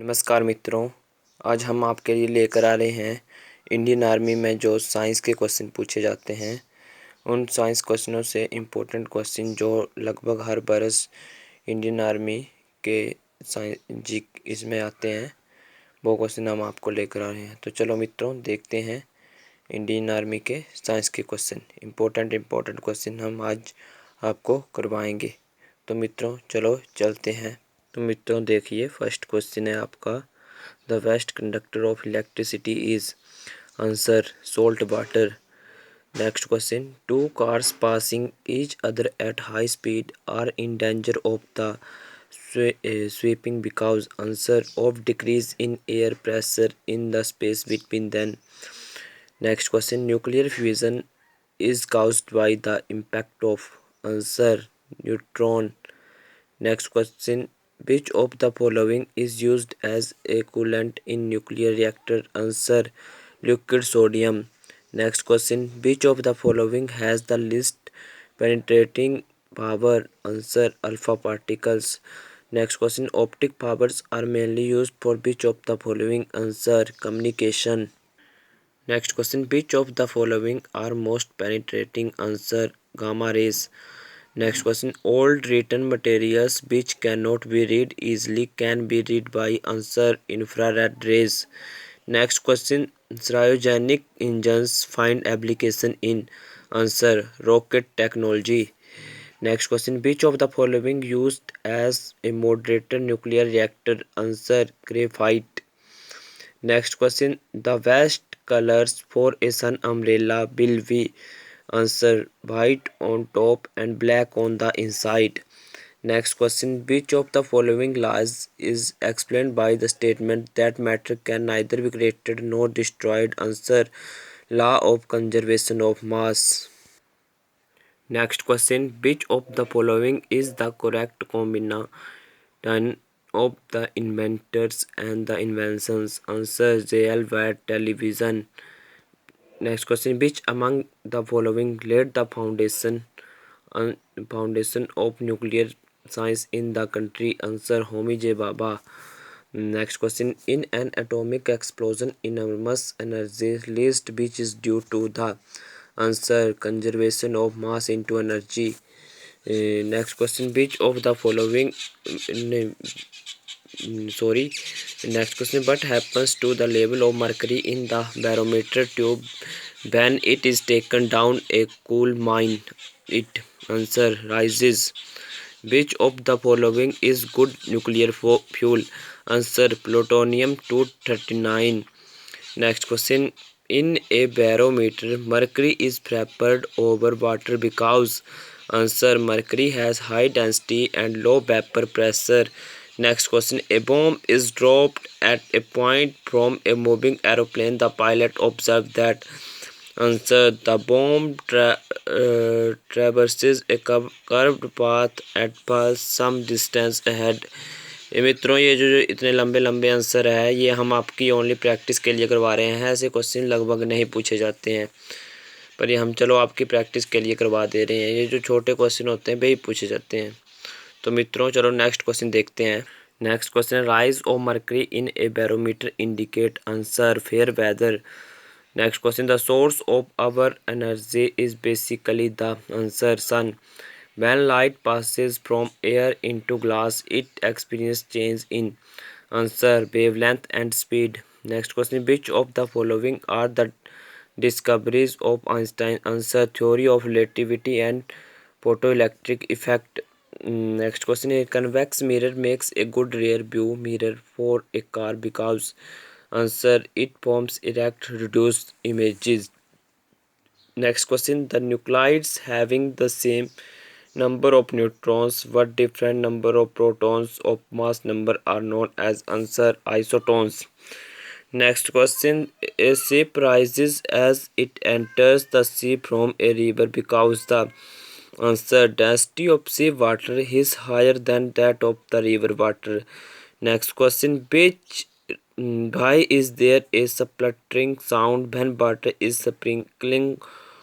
नमस्कार मित्रों। आज हम आपके लिए लेकर आ रहे हैं इंडियन आर्मी में जो साइंस के क्वेश्चन पूछे जाते हैं उन साइंस क्वेश्चनों से इम्पोर्टेंट क्वेश्चन जो लगभग हर बरस इंडियन आर्मी के साइंस जी इसमें आते हैं, वो क्वेश्चन हम आपको लेकर आ रहे हैं। तो चलो मित्रों, देखते हैं इंडियन आर्मी के साइंस के क्वेश्चन। इम्पोर्टेंट क्वेश्चन हम आज आपको करवाएंगे। तो मित्रों चलो चलते हैं। तो मित्रों देखिए, फर्स्ट क्वेश्चन है आपका, the best conductor of electricity is. Answer salt water. Next question, two cars passing each other at high speed are in danger of the sweeping because answer of decrease in air pressure in the space between them. Next question, nuclear fusion is caused by the impact of answer neutron. Next question, which of the following is used as a coolant in nuclear reactor? Answer liquid sodium. Next question, which of the following has the least penetrating power? Answer alpha particles. Next question, optic fibers are mainly used for which of the following? Answer communication. Next question, which of the following are most penetrating? Answer gamma rays. Next question, old written materials which cannot be read easily can be read by. Answer infrared rays. Next question, cryogenic engines find application in. Answer rocket technology. Next question, which of the following used as a moderator nuclear reactor? Answer graphite. Next question, the best colors for a sun umbrella will be. Answer white on top and black on the inside. Next question, which of the following laws is explained by the statement that matter can neither be created nor destroyed? Answer law of conservation of mass. Next question, which of the following is the correct combination of the inventors and the inventions? Answer JL wire television. Next question, which among the following laid the foundation of nuclear science in the country? Answer Homi J. Bhabha. Next question, in an atomic explosion enormous energy released which is due to the. Answer conservation of mass into energy. Next question, which of the following sorry next question, what happens to the level of mercury in the barometer tube when it is taken down a coal mine? It. Answer rises. Which of the following is good nuclear fuel? Answer plutonium 239. Next question, in a barometer mercury is vapored over water because. Answer mercury has high density and low vapor pressure. Next question, a bomb is dropped at a point from a moving aeroplane. The pilot observed that. Answer the bomb traverses a curved path at some distance ahead. ये मित्रों, ये जो इतने लंबे लंबे answer है ये हम आपकी ओनली प्रैक्टिस के लिए करवा रहे हैं। ऐसे क्वेश्चन लगभग नहीं पूछे जाते हैं, पर ये हम चलो आपकी प्रैक्टिस के लिए करवा दे रहे हैं। ये जो छोटे क्वेश्चन होते हैं वही पूछे जाते हैं। तो मित्रों चलो नेक्स्ट क्वेश्चन देखते हैं। Next question, rise of mercury in a barometer indicate. Answer fair weather. Next question, the source of our energy is basically the. Answer sun. When light passes from air into glass, it experiences change in. Answer wavelength and speed. Next question, which of the following are the discoveries of Einstein? Answer theory of relativity and photoelectric effect. Next question, a convex mirror makes a good rear view mirror for a car because. Answer it forms erect reduced images. Next question, the nuclides having the same number of neutrons but different number of protons of mass number are known as. Answer isotons. Next question, a ship rises as it enters the sea from a river because the. Answer density of sea water is higher than that of the river water. Next question, which why is there a spluttering sound when water is sprinkling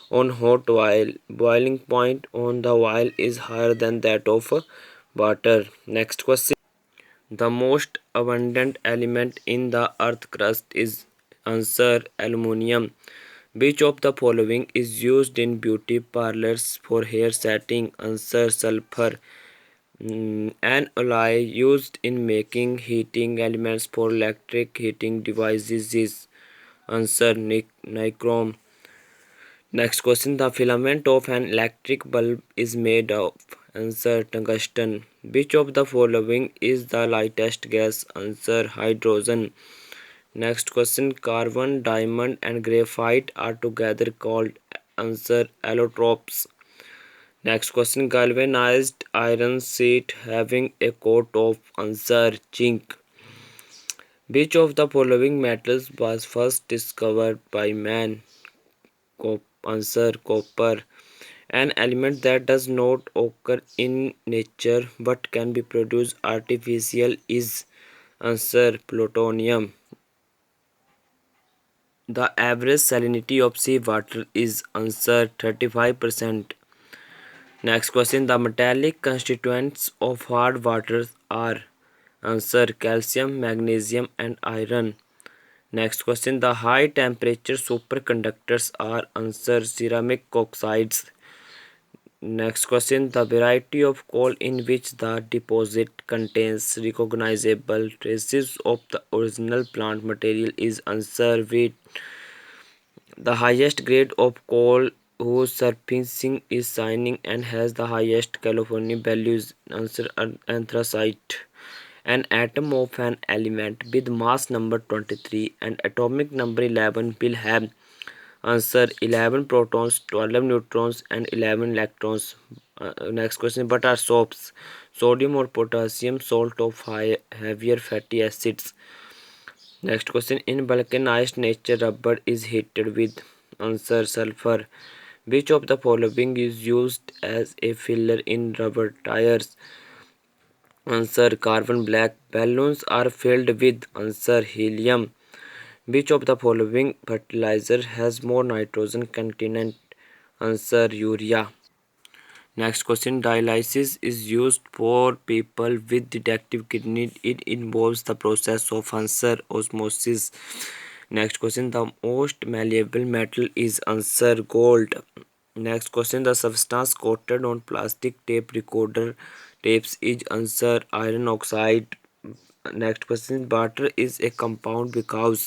on hot oil? Boiling point on the oil is higher than that of water. Next question, The most abundant element in the earth crust is answer aluminum. Which of the following is used in beauty parlors for hair setting? Answer sulfur. An alloy used in making heating elements for electric heating devices is answer nichrome. Next question: the filament of an electric bulb is made of answer tungsten. Which of the following is the lightest gas? Answer hydrogen. Next question: carbon, diamond, and graphite are together called answer allotropes. Next question: galvanized iron sheet having a coat of answer zinc. Which of the following metals was first discovered by man? Answer copper. An element that does not occur in nature but can be produced artificial is answer plutonium. The average salinity of sea water is answer 35%. Next question: the metallic constituents of hard waters are answer calcium, magnesium, and iron. Next question: the high temperature superconductors are answer ceramic oxides. Next question: the variety of coal in which the deposit contains recognizable traces of the original plant material is answer wheat. The highest grade of coal whose surfacing is shining and has the highest Californian values answer anthracite. An atom of an element with mass number 23 and atomic number 11 will have answer 11 protons, 12 neutrons, and 11 electrons. Next question: what are soaps? Sodium or potassium salt of heavier fatty acids. Next question: in vulcanized nature, rubber is heated with answer sulfur. Which of the following is used as a filler in rubber tires? Answer carbon black. Balloons are filled with answer helium. Which of the following fertilizer has more nitrogen content? Answer urea. Next question: dialysis is used for people with defective kidney. It involves the process of answer osmosis. Next question: the most malleable metal is answer gold. Next question: the substance coated on plastic tape recorder tapes is answer iron oxide. Next question: water is a compound because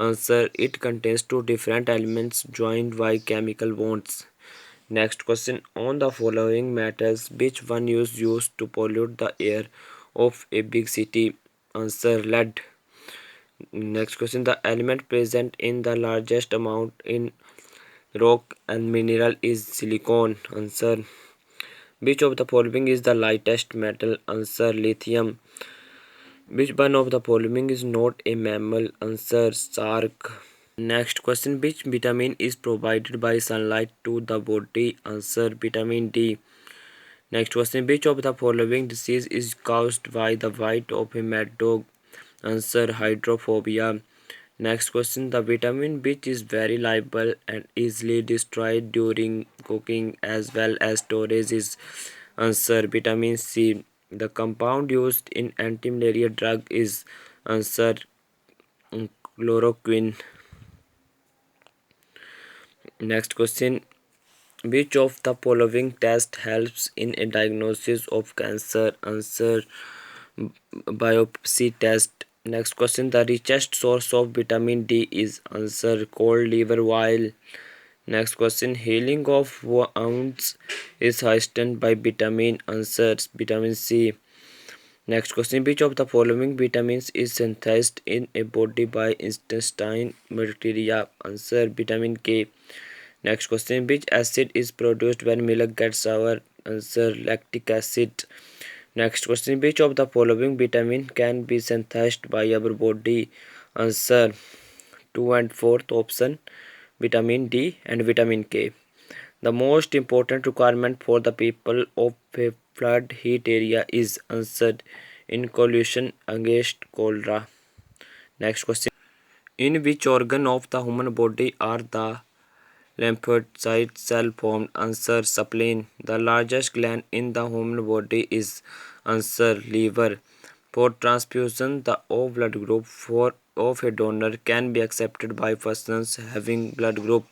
answer it contains two different elements joined by chemical bonds. Next question: on the following matters, which one is used to pollute the air of a big city? Answer lead. Next question: the element present in the largest amount in rock and mineral is silicon. Answer. Which of the following is the lightest metal? Answer lithium. Which one of the following is not a mammal? Answer shark. Next question: which vitamin is provided by sunlight to the body? Answer vitamin D. Next question: which of the following disease is caused by the bite of a mad dog? Answer hydrophobia. Next question: the vitamin which is very liable and easily destroyed during cooking as well as storage is answer vitamin C. The compound used in anti-malaria drug is answer chloroquine. Next question: which of the following test helps in a diagnosis of cancer? Answer biopsy test. Next question: the richest source of vitamin D is answer cold liver oil. Next question: healing of wounds is hastened by vitamin. Answers vitamin C. Next question: which of the following vitamins is synthesized in a body by intestine bacteria? Answer vitamin K. Next question: which acid is produced when milk gets sour? Answer lactic acid. Next question: which of the following vitamin can be synthesized by our body? Answer 2 and 4th option, vitamin D and vitamin K. The most important requirement for the people of a flood heat area is answered inculation against cholera. Next question: in which organ of the human body are the lymphocyte cell formed? Answer spleen. The largest gland in the human body is answer liver. For transfusion, the O blood group of a donor can be accepted by persons having blood group.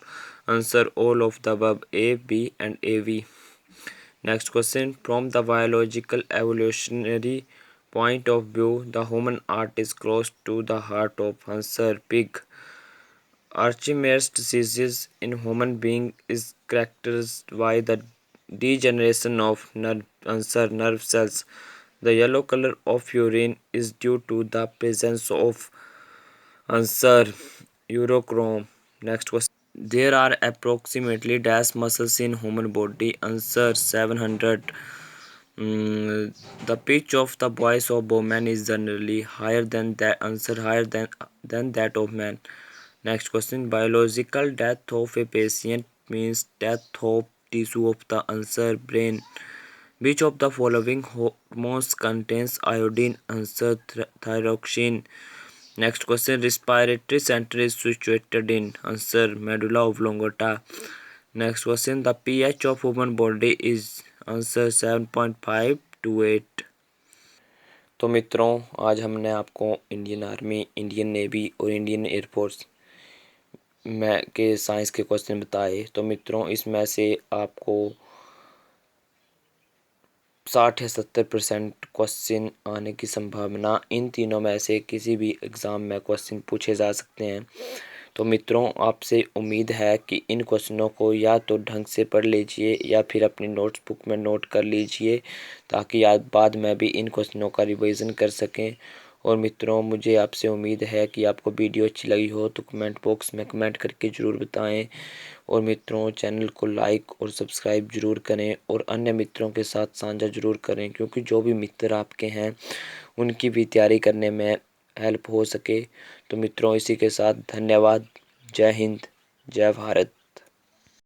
Answer all of the above, A, B and AB. Next question. From the biological evolutionary point of view, the human heart is close to the heart of answer pig. Archimedes' disease in human being is characterized by the degeneration of nerve cells. The yellow color of urine is due to the presence of answer urochrome. Next question. There are approximately dash muscles in human body. Answer 700. The pitch of the voice of woman is generally higher than that answer higher than that of man. Next question. Biological death of a patient means death of tissue of the answer brain. Which of the following hormones contains iodine? Answer thyroxine. Next question. Respiratory center is situated in answer medulla oblongata. Next question. The pH of human body is answer 7.5 to 8. तो मित्रों, आज हमने आपको Indian army, Indian navy और Indian air force में के science के question बताए। तो मित्रों, इसमें से आपको 60 या 70% क्वेश्चन आने की संभावना इन तीनों में से किसी भी एग्ज़ाम में क्वेश्चन पूछे जा सकते हैं। तो मित्रों, आपसे उम्मीद है कि इन क्वेश्चनों को या तो ढंग से पढ़ लीजिए या फिर अपनी नोट्स बुक में नोट कर लीजिए, ताकि आप बाद में भी इन क्वेश्चनों का रिवीजन कर सकें। और मित्रों, मुझे आपसे उम्मीद है कि आपको वीडियो अच्छी लगी हो तो कमेंट बॉक्स में कमेंट करके ज़रूर बताएं। और मित्रों, चैनल को लाइक और सब्सक्राइब ज़रूर करें और अन्य मित्रों के साथ साझा ज़रूर करें, क्योंकि जो भी मित्र आपके हैं उनकी भी तैयारी करने में हेल्प हो सके। तो मित्रों, इसी के साथ धन्यवाद। जय हिंद, जय भारत।